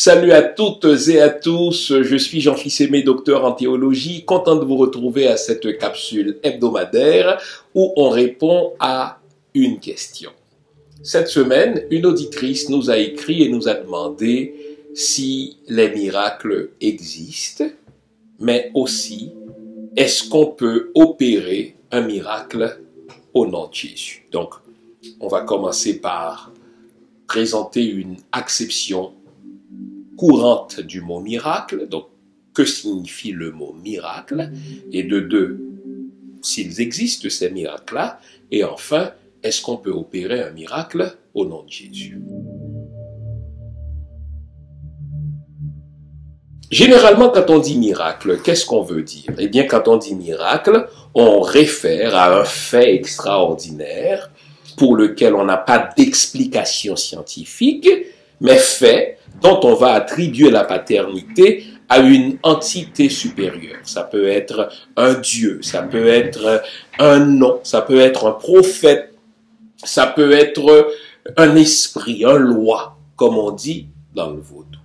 Salut à toutes et à tous, je suis Jean-Fils Aimé, docteur en théologie, content de vous retrouver à cette capsule hebdomadaire où on répond à une question. Cette semaine, une auditrice nous a écrit et nous a demandé si les miracles existent, mais aussi est-ce qu'on peut opérer un miracle au nom de Jésus. Donc, on va commencer par présenter une acception courante du mot miracle. Donc, que signifie le mot miracle? Et de deux, s'ils existent ces miracles-là. Et enfin, est-ce qu'on peut opérer un miracle au nom de Jésus? Généralement, quand on dit miracle, qu'est-ce qu'on veut dire? Eh bien, quand on dit miracle, on réfère à un fait extraordinaire pour lequel on n'a pas d'explication scientifique, mais fait dont on va attribuer la paternité à une entité supérieure. Ça peut être un Dieu, ça peut être un nom, ça peut être un prophète, ça peut être un esprit, un loi, comme on dit dans le vaudou.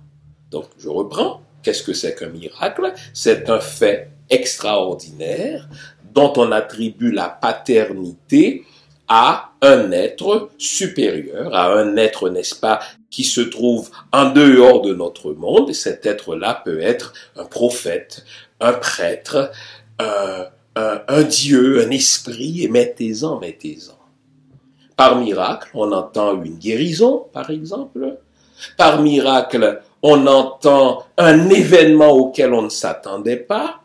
Donc, je reprends. Qu'est-ce que c'est qu'un miracle? C'est un fait extraordinaire dont on attribue la paternité à un être supérieur, à un être, n'est-ce pas, qui se trouve en dehors de notre monde. Et cet être-là peut être un prophète, un prêtre, un Dieu, un esprit, et mettez-en. Par miracle, on entend une guérison, par exemple. Par miracle, on entend un événement auquel on ne s'attendait pas.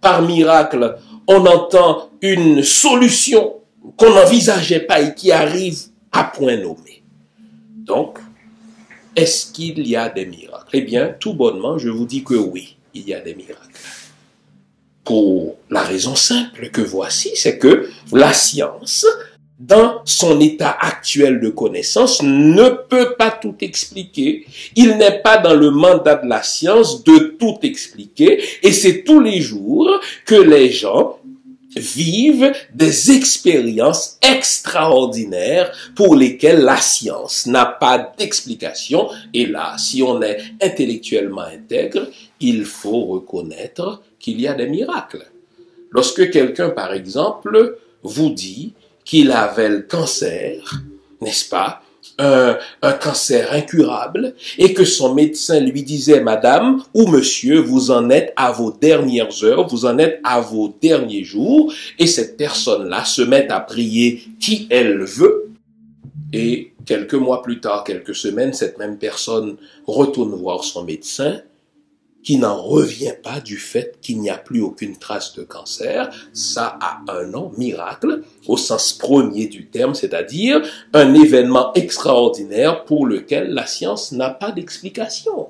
Par miracle, on entend une solution qu'on n'envisageait pas et qui arrive à point nommé. Donc, est-ce qu'il y a des miracles? Eh bien, tout bonnement, je vous dis que oui, il y a des miracles. Pour la raison simple que voici, c'est que la science, dans son état actuel de connaissance, ne peut pas tout expliquer. Il n'est pas dans le mandat de la science de tout expliquer. Et c'est tous les jours que les gens vivent des expériences extraordinaires pour lesquelles la science n'a pas d'explication. Et là, si on est intellectuellement intègre, il faut reconnaître qu'il y a des miracles. Lorsque quelqu'un, par exemple, vous dit qu'il avait le cancer, n'est-ce pas, un cancer incurable, et que son médecin lui disait, madame ou monsieur, vous en êtes à vos dernières heures, vous en êtes à vos derniers jours, et cette personne-là se met à prier qui elle veut, et quelques mois plus tard, quelques semaines, cette même personne retourne voir son médecin, qui n'en revient pas du fait qu'il n'y a plus aucune trace de cancer. Ça a un nom, miracle, au sens premier du terme, c'est-à-dire un événement extraordinaire pour lequel la science n'a pas d'explication.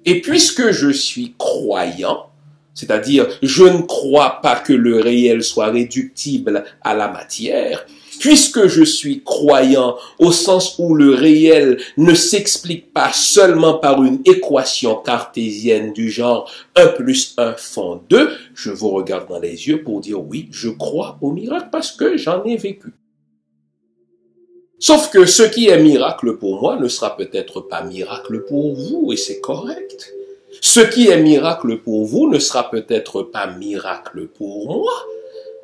Et puisque je suis croyant, c'est-à-dire je ne crois pas que le réel soit réductible à la matière, puisque je suis croyant au sens où le réel ne s'explique pas seulement par une équation cartésienne du genre 1 plus 1 font 2, je vous regarde dans les yeux pour dire oui, je crois au miracle parce que j'en ai vécu. Sauf que ce qui est miracle pour moi ne sera peut-être pas miracle pour vous et c'est correct. Ce qui est miracle pour vous ne sera peut-être pas miracle pour moi.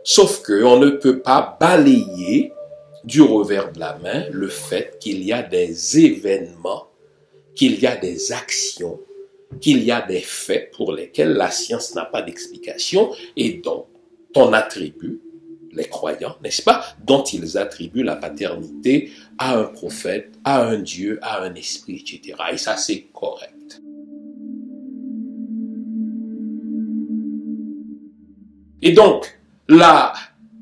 Sauf qu'on ne peut pas balayer du revers de la main le fait qu'il y a des événements, qu'il y a des actions, qu'il y a des faits pour lesquels la science n'a pas d'explication et dont on attribue, les croyants, n'est-ce pas, dont ils attribuent la paternité à un prophète, à un Dieu, à un esprit, etc. Et ça, c'est correct. Et donc, la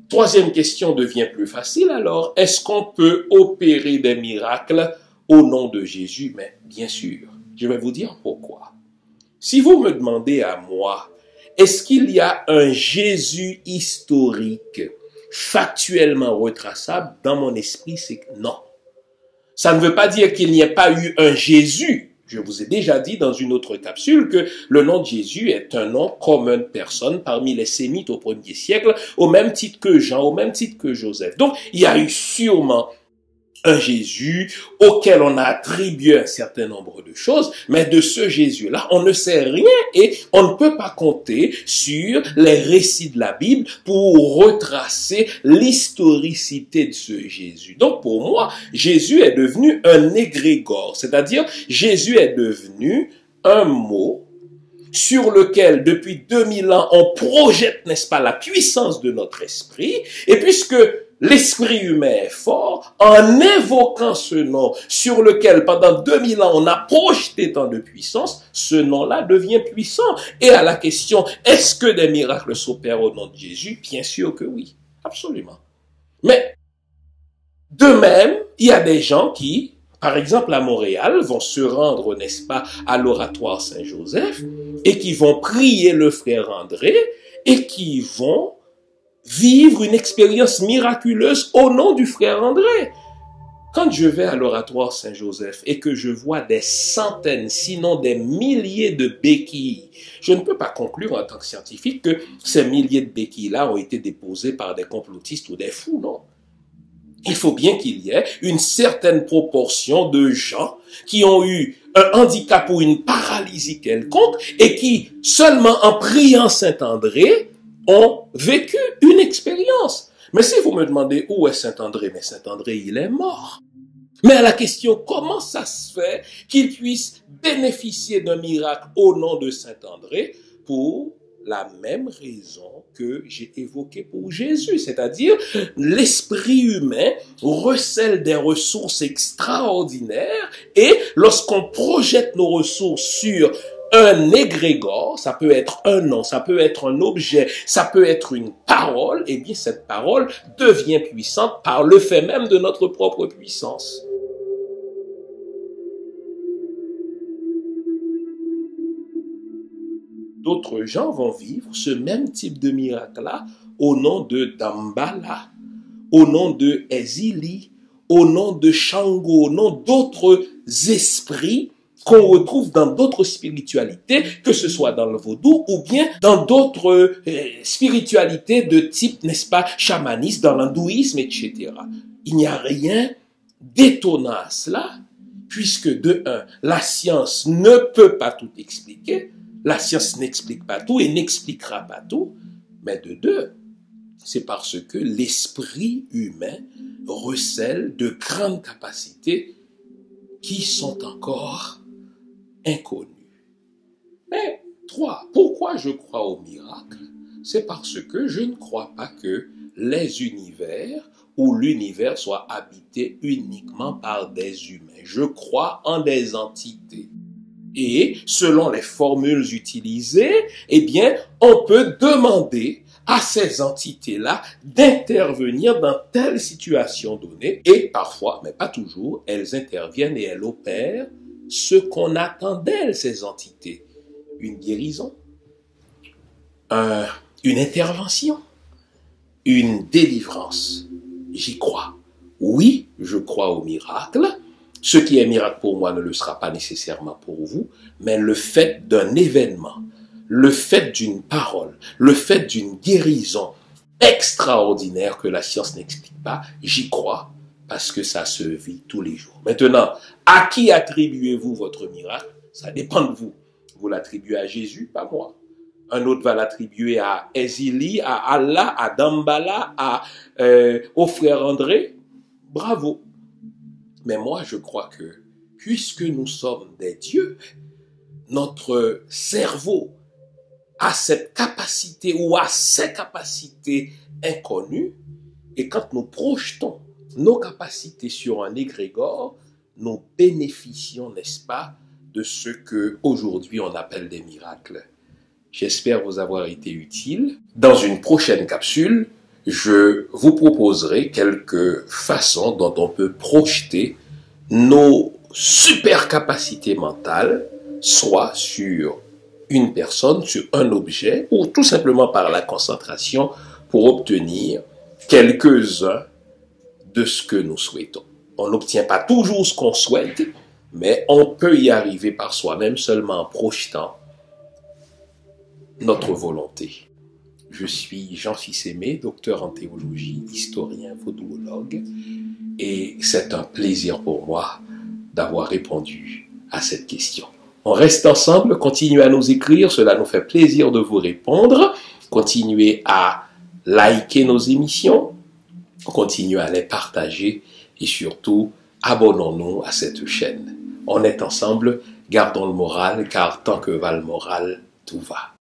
troisième question devient plus facile alors. Est-ce qu'on peut opérer des miracles au nom de Jésus? Mais bien sûr, je vais vous dire pourquoi. Si vous me demandez à moi, est-ce qu'il y a un Jésus historique factuellement retraçable? Dans mon esprit, c'est que non. Ça ne veut pas dire qu'il n'y ait pas eu un Jésus. Je vous ai déjà dit dans une autre capsule que le nom de Jésus est un nom commun de personne parmi les Sémites au 1er siècle, au même titre que Jean, au même titre que Joseph. Donc, il y a eu sûrement un Jésus auquel on a attribué un certain nombre de choses, mais de ce Jésus-là, on ne sait rien et on ne peut pas compter sur les récits de la Bible pour retracer l'historicité de ce Jésus. Donc pour moi, Jésus est devenu un égrégore, c'est-à-dire Jésus est devenu un mot sur lequel, depuis 2000 ans, on projette, n'est-ce pas, la puissance de notre esprit, et puisque l'esprit humain est fort, en invoquant ce nom sur lequel, pendant 2000 ans, on a projeté tant de puissance, ce nom-là devient puissant. Et à la question, est-ce que des miracles s'opèrent au nom de Jésus? Bien sûr que oui, absolument. Mais, de même, il y a des gens qui, par exemple à Montréal, vont se rendre, n'est-ce pas, à l'oratoire Saint-Joseph et qui vont prier le frère André et qui vont vivre une expérience miraculeuse au nom du frère André. Quand je vais à l'oratoire Saint-Joseph et que je vois des centaines, sinon des milliers de béquilles, je ne peux pas conclure en tant que scientifique que ces milliers de béquilles-là ont été déposées par des complotistes ou des fous, non. Il faut bien qu'il y ait une certaine proportion de gens qui ont eu un handicap ou une paralysie quelconque et qui, seulement en priant Saint-André, ont vécu une expérience. Mais si vous me demandez où est Saint-André, mais Saint-André, il est mort. Mais à la question, comment ça se fait qu'il puisse bénéficier d'un miracle au nom de Saint-André pour la même raison que j'ai évoquée pour Jésus, c'est-à-dire l'esprit humain recèle des ressources extraordinaires et lorsqu'on projette nos ressources sur un égrégore, ça peut être un nom, ça peut être un objet, ça peut être une parole, et bien cette parole devient puissante par le fait même de notre propre puissance. D'autres gens vont vivre ce même type de miracle-là au nom de Dambala, au nom de Ezili, au nom de Shango, au nom d'autres esprits qu'on retrouve dans d'autres spiritualités, que ce soit dans le vaudou ou bien dans d'autres spiritualités de type, n'est-ce pas, chamanisme, dans l'hindouisme, etc. Il n'y a rien d'étonnant à cela, puisque de un, la science ne peut pas tout expliquer, la science n'explique pas tout et n'expliquera pas tout, mais de deux, c'est parce que l'esprit humain recèle de grandes capacités qui sont encore inconnues. Mais trois, pourquoi je crois au miracle? C'est parce que je ne crois pas que les univers ou l'univers soit habité uniquement par des humains. Je crois en des entités. Et selon les formules utilisées, eh bien, on peut demander à ces entités-là d'intervenir dans telle situation donnée. Et parfois, mais pas toujours, elles interviennent et elles opèrent ce qu'on attend d'elles, ces entités. Une guérison, une intervention, une délivrance. J'y crois. Oui, je crois au miracle. Ce qui est miracle pour moi ne le sera pas nécessairement pour vous, mais le fait d'un événement, le fait d'une parole, le fait d'une guérison extraordinaire que la science n'explique pas, j'y crois parce que ça se vit tous les jours. Maintenant, à qui attribuez-vous votre miracle? Ça dépend de vous. Vous l'attribuez à Jésus, pas moi. Un autre va l'attribuer à Ezili, à Allah, à Dambala, au frère André. Bravo. Mais moi, je crois que, puisque nous sommes des dieux, notre cerveau a cette capacité ou a ces capacités inconnues, et quand nous projetons nos capacités sur un égrégore, nous bénéficions, n'est-ce pas, de ce que aujourd'hui on appelle des miracles. J'espère vous avoir été utile. Dans une prochaine capsule, je vous proposerai quelques façons dont on peut projeter nos super capacités mentales, soit sur une personne, sur un objet, ou tout simplement par la concentration pour obtenir quelques-uns de ce que nous souhaitons. On n'obtient pas toujours ce qu'on souhaite, mais on peut y arriver par soi-même seulement en projetant notre volonté. Je suis Jean Fils-Aimé, docteur en théologie, historien, vaudouologue, et c'est un plaisir pour moi d'avoir répondu à cette question. On reste ensemble, continuez à nous écrire, cela nous fait plaisir de vous répondre. Continuez à liker nos émissions, continuez à les partager et surtout, abonnons-nous à cette chaîne. On est ensemble, gardons le moral, car tant que va le moral, tout va.